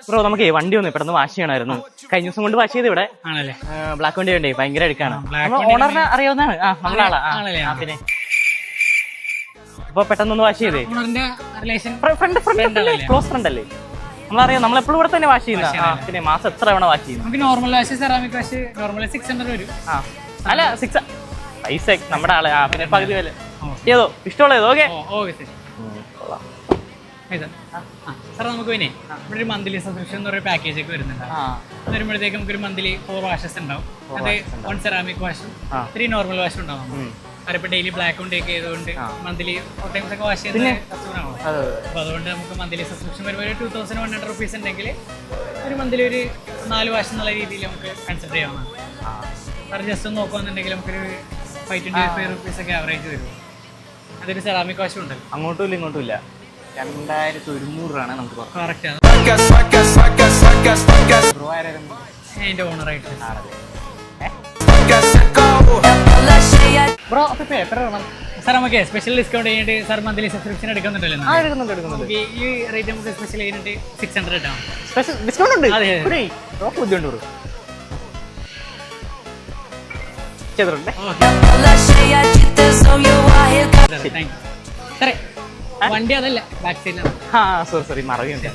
Bro നമുക്ക് വണ്ടി ഒന്ന് പെട്ടെന്ന് വാഷ് ചെയ്യണമായിരുന്നു. കഴിഞ്ഞ ദിവസം കൊണ്ട് വാഷ് ചെയ്ത് ഇവിടെ ബ്ലാക്ക് വണ്ടി വേണ്ടേ, ഭയങ്കര എടുക്കാണ്. ഓണറിനെ അറിയാവുന്നതാണ്. നമ്മളാളാ. പിന്നെ അപ്പൊ പെട്ടെന്നൊന്ന് വാഷ് ചെയ്തേ. ക്ലോസ് ഫ്രണ്ട് അല്ലേ, നമ്മളറിയാം. നമ്മളെപ്പോഴും ഇവിടെ തന്നെ വാഷ് ചെയ്യുന്ന. പിന്നെ മാസം എത്ര തവണ വാഷ് ചെയ്യുന്നു? Normal wash, ceramic wash normally 600 വരും. അല്ല 6 പൈസ നമ്മുടെ ആളെ. പിന്നെ പകുതി വില ഏതോ ഇഷ്ടമുള്ള ഏതോ. ഓക്കെ സാർ നമുക്ക് പിന്നെ ഇവിടെ ഒരു മന്ത്ലി സബ്സ്ക്രിപ്ഷൻ എന്ന് പറയുന്ന പാക്കേജ് ഒക്കെ വരുന്നുണ്ട്. അത് വരുമ്പോഴത്തേക്ക് നമുക്കൊരു മന്ത്ലി 4 വാഷസ് ഉണ്ടാവും. അത് 1 സെറാമിക് വാഷും 3 നോർമൽ വാഷും ഉണ്ടാവും. അതിപ്പോ ഡെയിലി ബ്ലാക്ക് കൊണ്ട് ഒക്കെ ചെയ്തുകൊണ്ട് മന്ത്ലി 4 ടൈംസ് ഒക്കെ വാഷ് ചെയ്യുന്ന കസ്റ്റമറാണോ. അപ്പൊ അതുകൊണ്ട് നമുക്ക് മന്ത്ലി സബ്സ്ക്രിപ്ഷൻ വരുമ്പോൾ ഒരു 2100 റുപ്പീസ് ഉണ്ടെങ്കിൽ ഒരു മന്ത്ലി ഒരു 4 വാഷ് എന്നുള്ള രീതിയിൽ നമുക്ക് കൺസിഡർ ചെയ്യാവുന്നതാണ്. സാർ ജസ്റ്റ് ഒന്ന് നോക്കുകയാണെന്നുണ്ടെങ്കിൽ നമുക്കൊരു 525 റുപ്പീസ് ഒക്കെ ആവറേജ് വരും. അതൊരു സെറാമിക് വാഷും ഉണ്ട്. അങ്ങോട്ടും ഇല്ല ഇങ്ങോട്ടും ഇല്ല. 2100 രൂപയാണ് നമുക്ക് കറക്റ്റ് ആണ്. അതിന്റെ ഓണറായിട്ട് ബ്രോ. അപ്പൊ ഇപ്പൊ എത്ര വേണം സാർ? നമുക്ക് സ്പെഷ്യൽ ഡിസ്കൗണ്ട് കഴിഞ്ഞിട്ട് സാർ മന്ത്ലി സബ്സ്ക്രിപ്ഷൻ എടുക്കുന്നുണ്ടല്ലോ. ഈ റേറ്റ് നമുക്ക് സ്പെഷ്യൽ കഴിഞ്ഞിട്ട് 600 ഇട്ടാണ്. സ്പെഷ്യൽ ഡിസ്കൗണ്ട് ഉണ്ട്. അതെ ബുദ്ധിമുട്ട് സാറേ വണ്ടി അതല്ല, ബാക്ക് സൈഡിലാണ്. സോറി മറവിയുണ്ട്.